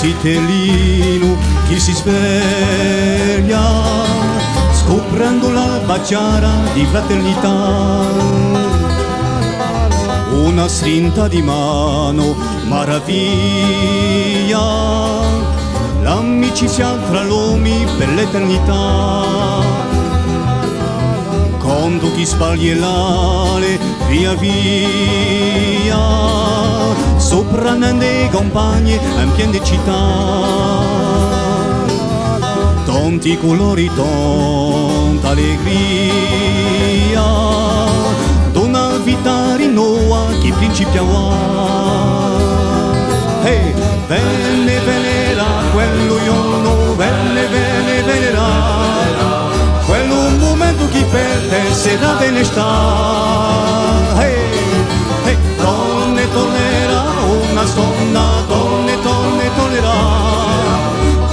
sitellino che si sveglia scoprendo l'alba chiara di fraternità. Una strinta di mano, maraviglia, l'amicizia tra l'uomo per l'eternità. Quando chi spaglie l'ale, via via, sopra nelle campagne, in piena città. Tanti colori, tanta allegria, dona vita rinnoa chi principiava. Hey, venne venera quello giorno, venne venera quello momento chi perde sarà venerà. Hey, hey, donne tornerà una stonna, donne tornerà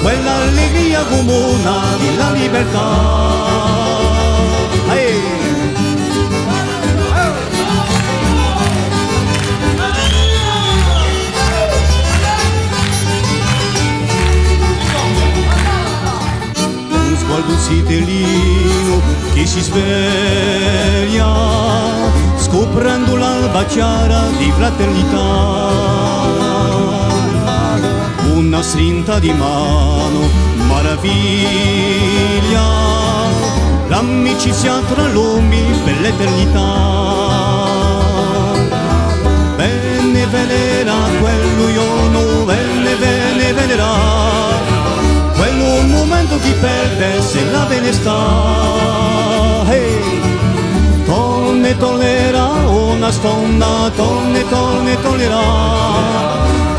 quell'allegria comune della libertà. Hey. Guardo un sitellino che si sveglia scoprendo l'alba chiara di fraternità. Una strinta di mano, maraviglia, l'amicizia tra l'uomo per l'eternità. Venne venera quello giorno, venne venera quello momento chi perde se la benestà. Hey, tornerà una stonna, tornerà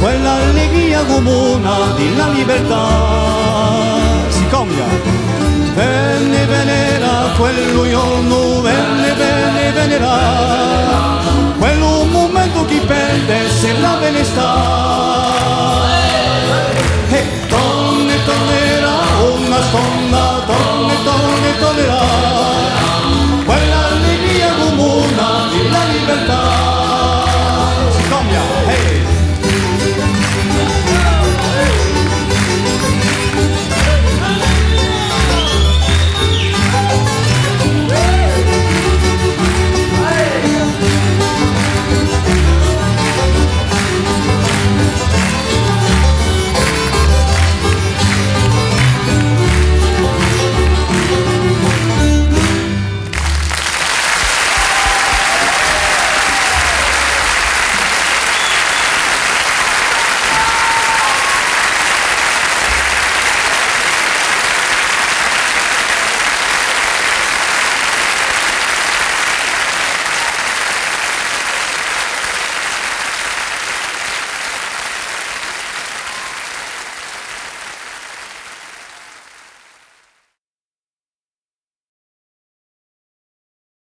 quell'allegria comune della libertà. Si cambia. Venne venera quello giorno, venne venera quello momento chi perde se la benestà. Hey, tornerà una stonna,